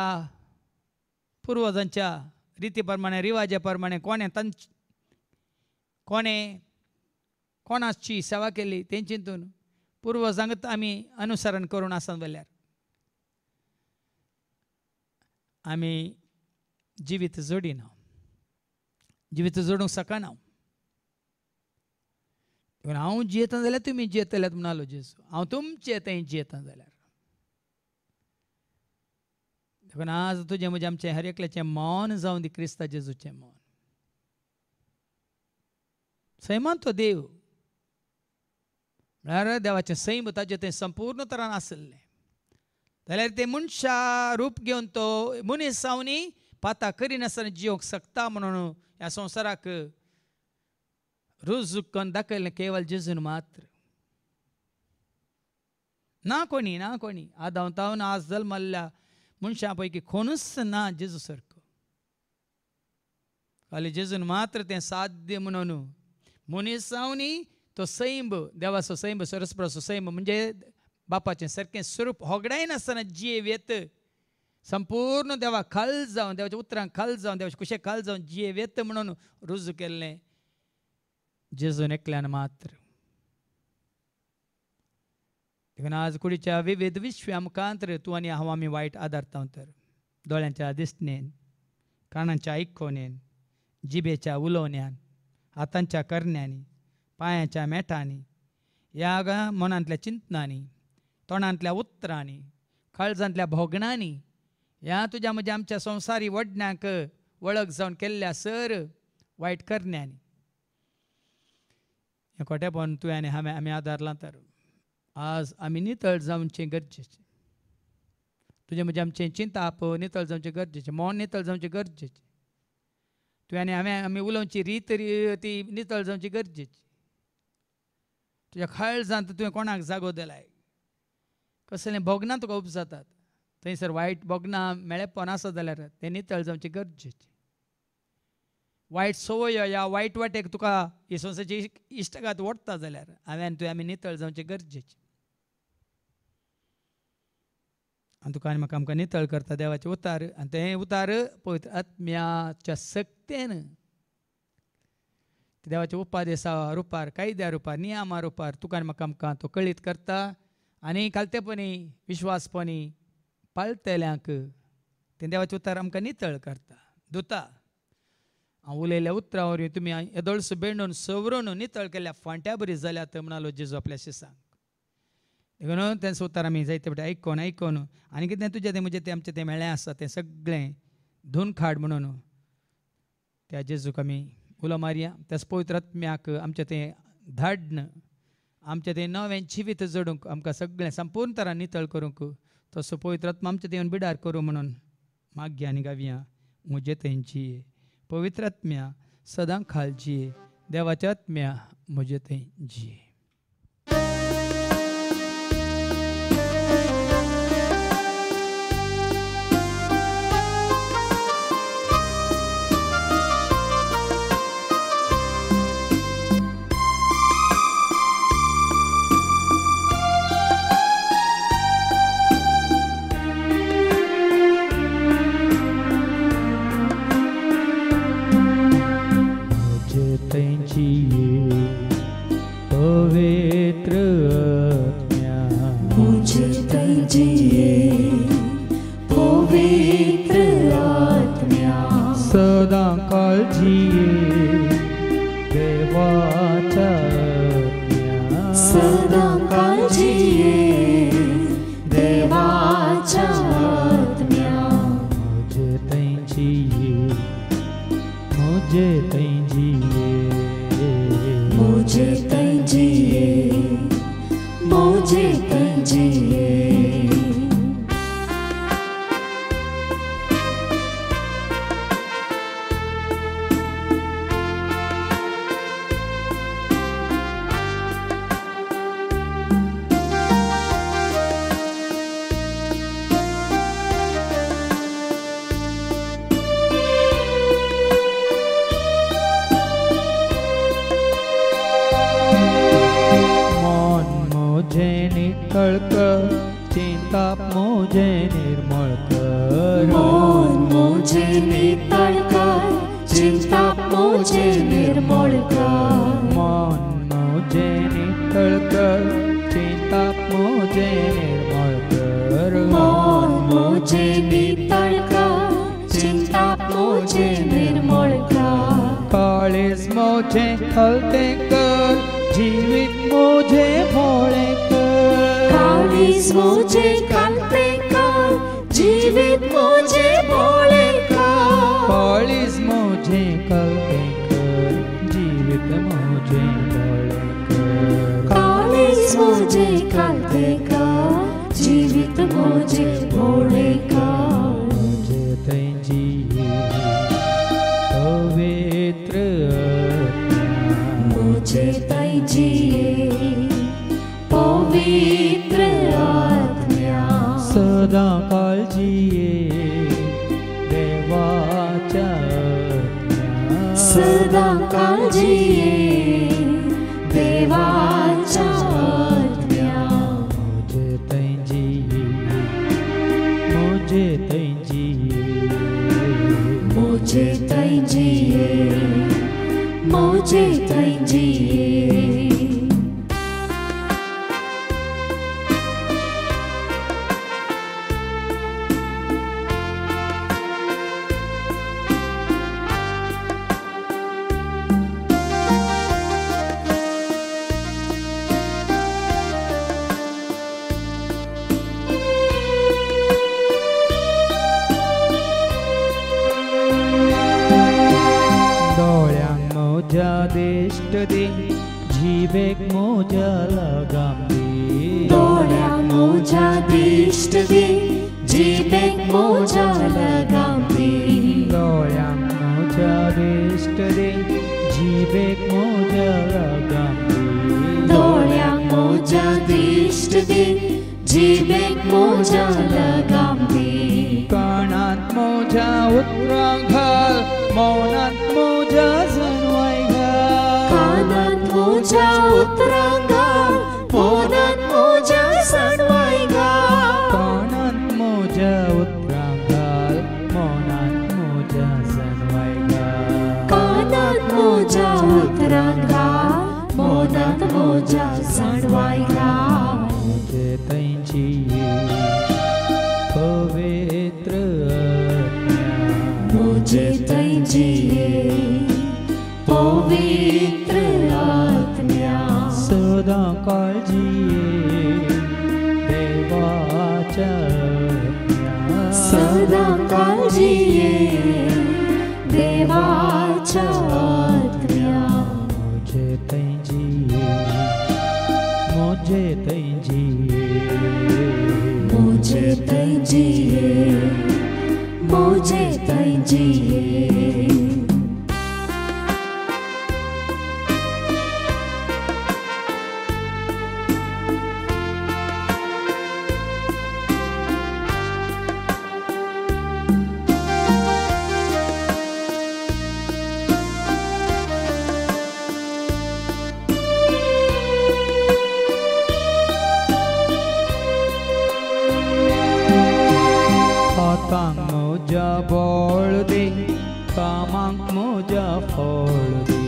पुर्वजांच्या रिती प्रमाणे रिवाजा प्रमाणे कोणाची सेवा केली तें चिंतून पुर्वजांक आमी अनुसरण करून आसन जाल्यार आमी जिवीत जोडिना जिवीत जोडूंक शकना हांव जियेता जाल्यार तुमी जियेतल्यात म्हणलो जेजू हांव तुमचे थंय जियेता जाल्यार देखून आज तुजें म्हजें आमचें हर एकल्याचें मौन जावन दी क्रिस्ता जेजूचें मौन सैमान तो देव म्हळ्यार देवाचें सैम ताचें तें संपूर्ण तरान आसलें जाल्यार तें मनशा रूप घेवन तो मनीस जावनी पाता करिनासतना जियोंक शकता म्हणून ह्या संवसाराक रोज करून दाखयलें केवळ जेजून मात्र ना कोणी आदावतावन आज जल्मल्ल्या मनशां पैकी कोणूच ना जेजू सारको खाली जेजून मात्र तें साध्य म्हणून मनीसांनी तो सैंब देवाचो सैंब सरस्वराचो सैंब म्हणजे बापाचें सारकें स्वरूप होगडाय नासतना जियेव येत संपूर्ण देवा खाल जावन देवाच्या उतरांक खाल जावन देवाच्या कुशेक खाल जावन जियेव येत म्हणून रुजू केल्लें जेजून एकल्यान मात्र. देखून आज कुडीच्या विविध विश्व मुखांतर तूं आनी हांव आमी वायट आदारता तर दोळ्यांच्या दिसणेन कानांच्या आयकोनेन जिबेच्या उलोवण्यान हातांच्या करण्यांनी पांयाच्या मेटांनी ह्या मनांतल्या चिंतनांनी तोंडांतल्या उतरांनी काळजांतल्या भोगणांनी ह्या तुज्या म्हज्या आमच्या संवसारी वडण्यांक वळख जावन केल्ल्या सर वायट करण्यांनी हें खोटेपण तुवें आनी हांवें आमी आदारलां तर आज आमी नितळ जावचें गरजेचें. तुजें म्हजें आमचें चिंताप नितळ जावचें गरजेचें मोन नितळ जावचें गरजेचें. तुवें आनी हांवें आमी उलोवची रीत ती नितळ जावची गरजेची. तुज्या काळजांत तुवें कोणाक जागो दिलाय कसलें भोगनां तुका उपजातात थंयसर वायट भोगनां मेळेपण आसा जाल्यार तें नितळ जावचें गरजेचें. वायट संवय ह्या वायट वाटेक तुका ही संवसाराची इश्टगात ओडटा जाल्यार हांवें तुवें आमी नितळ जावचें गरजेचें. आनी तुका आनी म्हाका आमकां नितळ करता देवाचें उतार आनी तें उतार पवित्र आत्म्याच्या सक्तेन देवाच्या उपादेसा रुपार कायद्या रुपार नियमा रुपार तुका आनी म्हाका आमकां तो कळीत करता आनी कालतेपणी विश्वासपणी पाळटल्यांक तें देवाचें उतार आमकां नितळ करता दुता. हांव उलयल्या उतरां वरवीं तुमी येदोळसो बेंडून सवरून नितळ केल्ल्या फांट्या बरी जाल्यात म्हणालो जेजू आपल्या शिसांक. देखून तें उतार आमी जायते फावटी आयकोन आनी कितें तुजें तें म्हजें तें आमचें तें मेळ्ळें आसा तें सगळें धुवन खाड म्हणून त्या जेजूक आमी उलो मारया. त्याच पवित्र आत्म्याक आमचें तें धाडन आमचें तें नवें जिवीत जोडूंक आमकां सगळें संपूर्ण तरान नितळ करूंक तसो पवित्र आत्मा आमचें तें बिडार करूं म्हणून मागया आनी गावया. म्हजें तेंची पवित्र आत्म्या सदां खाल जिये देवाच्या आत्म्या म्हजें तें जिये. देवाच्या सदा काळजीये देवाच्या आज्ञा मुझे तैंजी मुझे तैंजीये मुझे तैंजीये दिष्ट दे जीवेक मोजा लगाम दे डोळ्याक मोजा दिष्ट दे जीवेक मोजा लगाम दे डोळ्याक मोजा दिष्ट दे जीवेक मोजा लगाम दे डोळ्याक मोजा दिष्ट दे जीवेक मोजा लगाम दे कानात मोजा उतरां घाल मौनात मोजा जणवाय घाल कानात मोजा उतरां घाल मौनात मोजा जणवाय घाल कानात मोजा उतरां घाल मौनात मोजा जणवाय घाल कानात मोजा उतरां घाल मौनात मोजा जणवाय घाल मुझे तैंची पवित्र मुझे तैंजीये पवित्र आत्म्या सदा काळजीये देवाच्या आज्ञा सदा काळजीये देवाच्या आज्ञा मुझे तैंजीये मुझे तैंजीये मुझे तैंजीये मुझे तैंजीये हातांक मोजा बोळ दे कामांक मोजा फळ दे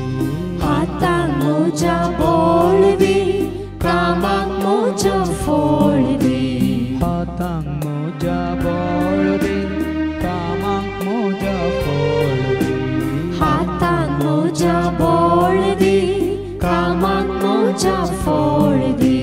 हातांक मोजा बोळ दे कामाक मोजा फळ दे हातांक मोजा बोळ दे कामांक मोजा फळ दे हातांक मोजा बोळ दे कामाक मोजा फळ दे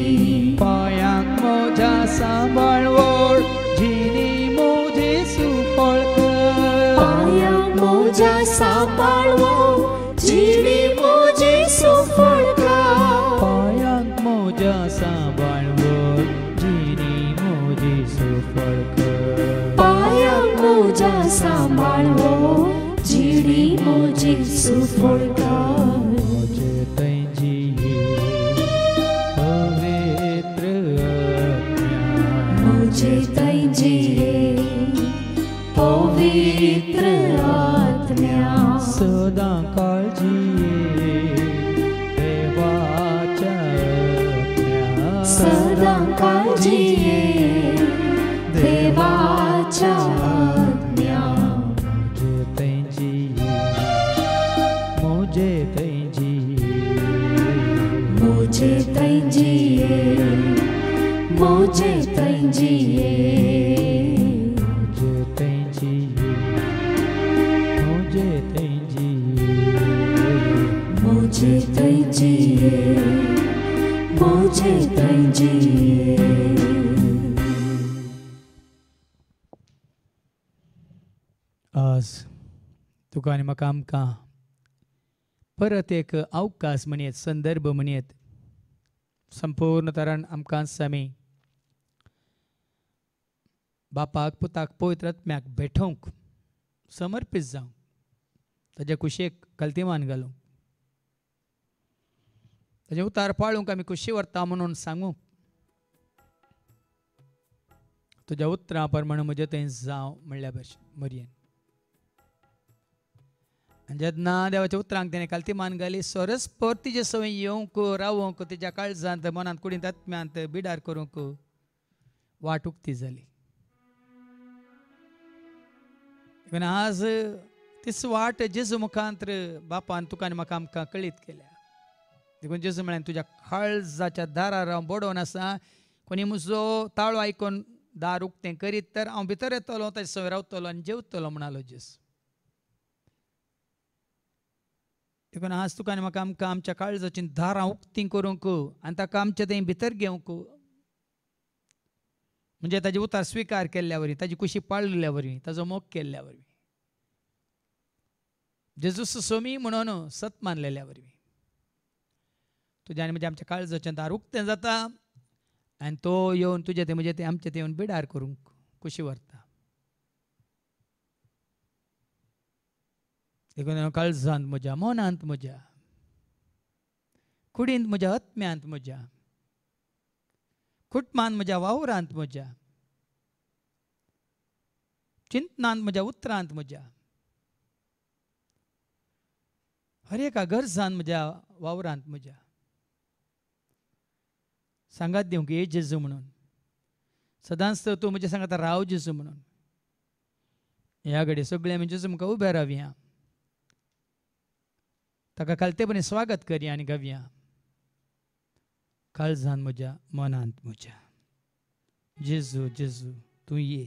पायांक मोजा सांबाळवळ जिनी मोजे सुफळ कर पायांक मोजा सांबाळवळ जिणी मोजे सुफळ कर पायांक मोजा सांबाळवळ जिनी मोजे सुफळ कर पायांक मोजा सांबाळवळ जिणी मोजे सुफळ कर मुझे तैंजीये पवित्र आज्ञा मुझे तैंजीये पवित्र आत्म्या सदा काळजीये देवाच्या आज्ञा सदा काळजीये देवाच्या आज्ञा मुझे तैंजीये मुझे तैंजीये मुझे तैंजीये मुझे तैंजीये मुझे तैंजीये मुझे तैंजीये मुझे तैंजीये मुझे तैंजीये आज तुका आनी म्हाका आमकां परत एक अवकाश म्हणयत संदर्भ म्हणयत संपूर्ण तरान आमकां सामी बापाक पुताक पवित्र आत्म्याक भेटोवंक समर्पीत जावंक ताच्या कुशेक कल्तिमान घालूंक ताचे उतार पाळूंक आमी कुशी व्हरता म्हणून सांगूंक तुज्या उतरां प्रमाणे म्हजें थंय जावं म्हणल्या भशेन मरयेन जेन्ना देवाच्या उतरांक तेणें काल ती मान घाली सरस्पर तिजे सवय येवंक रावूंक तिच्या काळजांत मनांत कुडींत आत्म्यांत बिडार करूंक वाट उक्ती जाली. आज तीच वाट जेजू मुखांतर बापान तुका आनी म्हाका आमकां कळीत केल्या. देखून जेजू म्हळें तुज्या काळजाच्या दारार हांव बडोवन आसा. कोणी म्हजो ताळो आयकून दार उक्तें करीत तर हांव भितर येतलो ताचे सवय रावतलो आनी जेवतलो म्हणालो जेजू. देखून आज तुका आनी म्हाका आमकां आमच्या काळजाची दारां उक्तीं करूंक आनी ताका आमच्या थंय भितर घेवंक म्हणजे ताजे उतार स्विकार केल्ल्या वरी ताजी कुशी पाळल्या वरी ताजो मोग केल्ल्या वरी जेजू सोमी म्हणून सत मानलेल्या वरी तुज्या आनी म्हणजे आमच्या काळजाचें दार उक्तें जाता आनी तो येवन तुजे ते म्हणजे ते आमचे ते येवन बिडार करूंक कुशी व्हरता. देखून काळजांत म्हज्या मनांत म्हज्या कुडींत म्हज्या आत्म्यांत म्हज्या कुटुंबांत म्हज्या वावरांत म्हज्या चिंतनांत म्हज्या उतरांत म्हज्या हर एका गरजांत म्हज्या वावरांत म्हज्या सांगात दिवंक ये जेजू म्हणून सदांच तूं म्हज्या सांगात राव जेजू म्हणून. ह्या घडी सगळे आमी जेजू म्हाका उबे रावया ताका कालतेपणी स्वागत करया आनी गावया काळजांत म्हज्या मनांत म्हज्या जेजू जेजू तूं ये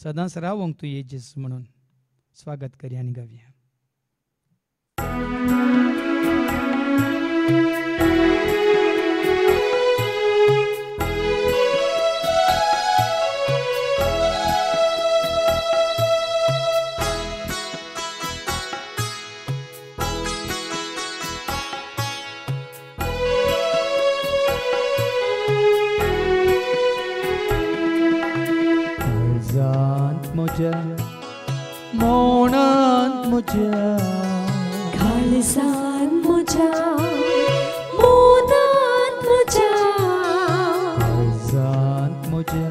सदांच रावंक तूं ये जेजू म्हणून स्वागत करया आनी गावया. मोनांत म्हज्या काळजांत म्हज्या मोनांत म्हज्या काळजांत म्हज्या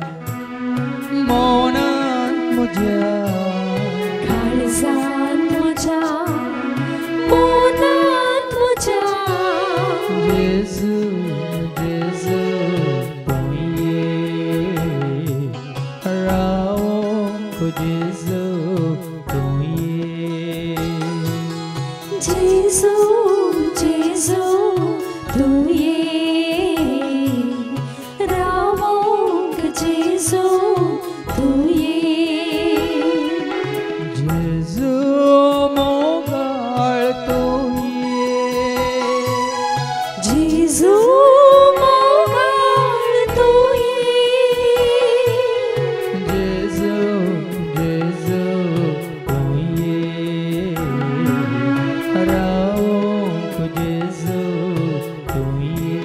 मोनांत म्हज्या काळजांत म्हज्या मोनांत म्हज्या जेजू जेजू तूं ये रावंक जेजू जेजू जेजू तूं ये रावंक जेजू तूं ये जेजू मोगाळ तूं ये जेजू मोगाळ तूं ये जेजू जेजू तूं ये रावंक जेजू तूं ये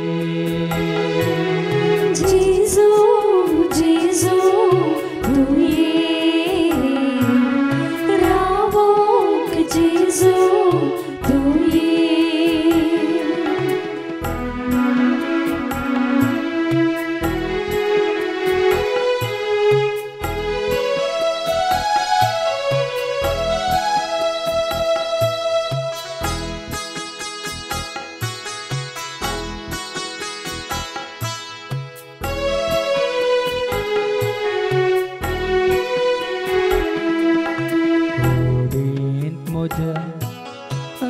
जेजू जेजू तूं ये रावंक जेजू तूं ये कुडींत म्हज्या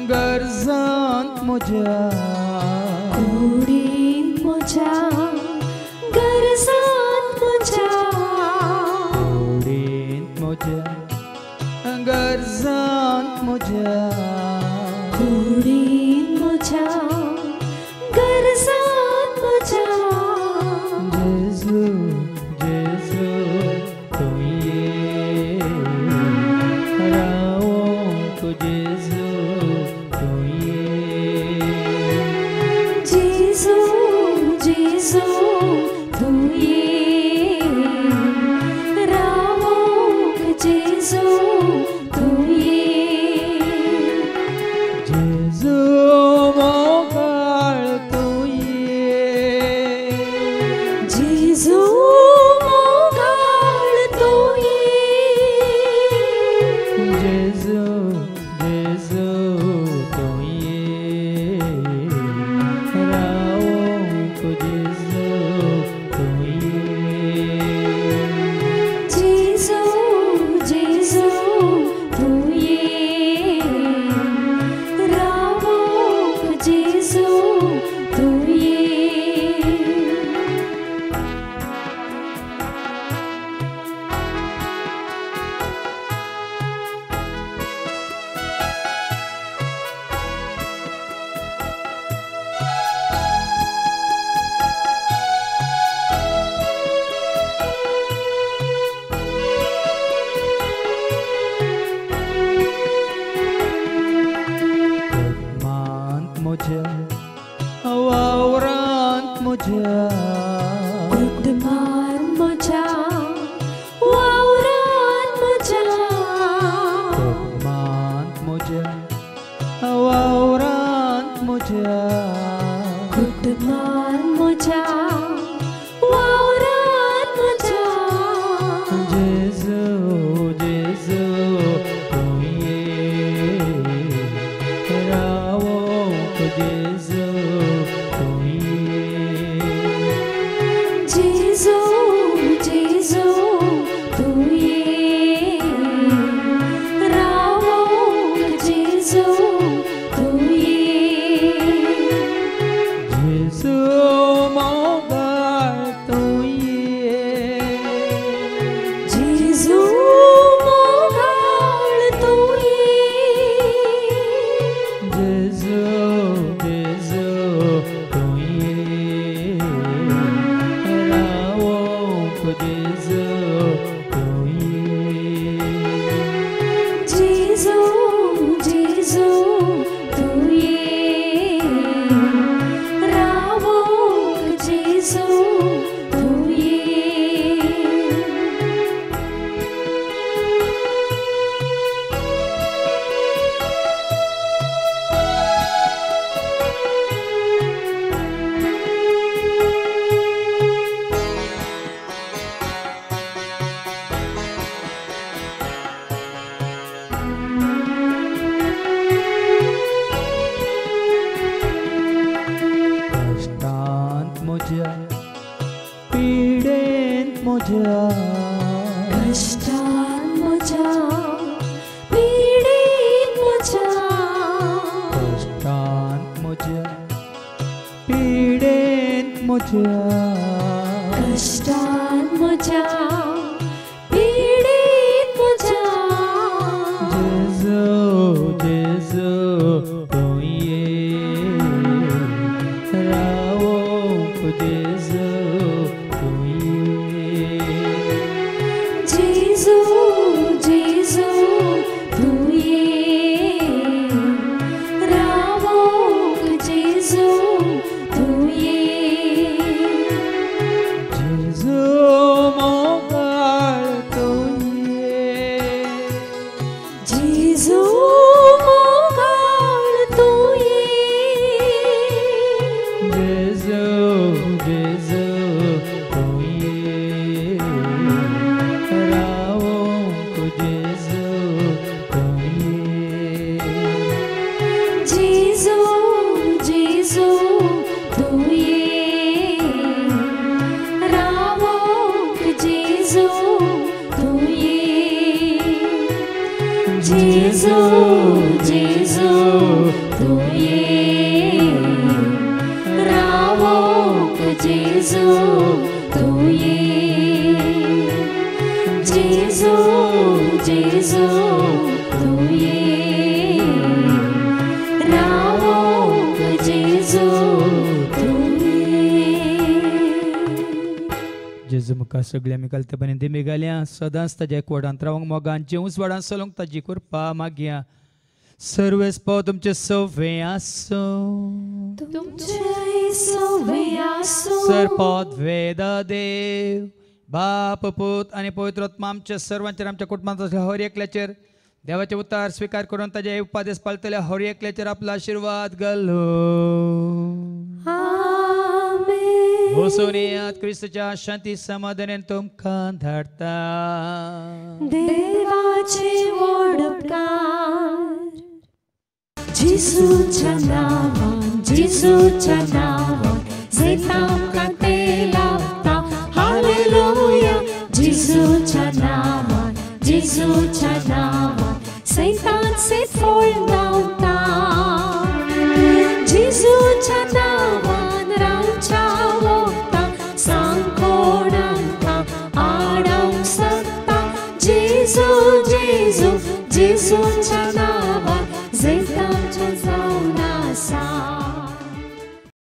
गरजांत म्हज्या कुडींत म्हज्या गरजांत म्हज्या कुडींत म्हज्या गरजांत म्हज्या कुडींत म्हज्या गरजांत म्हज्या जेजू जेजू तूं ये रावंक जेजू तूं ये जेजू जेजू तूं ये रावंक जेजू तूं ये जेजू मोगाळ तूं ये जेजू मोगाळ तूं ये जेजू म्हज्या कष्टान म्हज्या पिडीत म्हज्या जेजू जेजू तूं ये रावोंक जेजू तूं ये जेजू जेजू तूं ये रावोंक जेजू तूं ये जेजू मोगाळ तूं ये जेजू मोगाळ तूं ये जेजू जेजू तूं ये रावोंक जेजू तूं ये जेजू जेजू तूं ये रावोंक जेजू तूं ये जेजू जेजू तूं ये रावोंक जेजू तूं ये जेजू जेजू तूं ये रावोंक जेजू तूं ये जेजू मुखार सगळे आमी घालतेपणी दिमी घालया सदांच ताज्या एकवटांत रावंक मोगान जेवूच वाडान चलूंक ताजी कृपा मागया सर्वेस पाव तुमचे सवे आसूं तुमचे सवे आसूं सरपद वेद देव बाप पूत आनी पवित्र आत्मा आमच्या सर्वांचेर आमच्या कुटुंबांत हर एकल्याचेर देवाचे उतार स्वीकार करून ताजे उपादेश पाळटल्या हर एकल्याचेर आपलो आशीर्वाद घालो आमेन वसोनियात क्रिस्तच्या शांती समाधानान तुमकां धाडटा देवाचे वडपकार जेजूच्या नांवान जेजूच्या नांवान सैतांका ते लावता हालेलुया जेजूच्या नांवान जेजूच्या नांवान सैतान फोळ धांवता जेजूच्या नांवान रावच्या वखदां सांग कोणांका आडावंक शकता जेजू जेजू जेजूच्या नांवान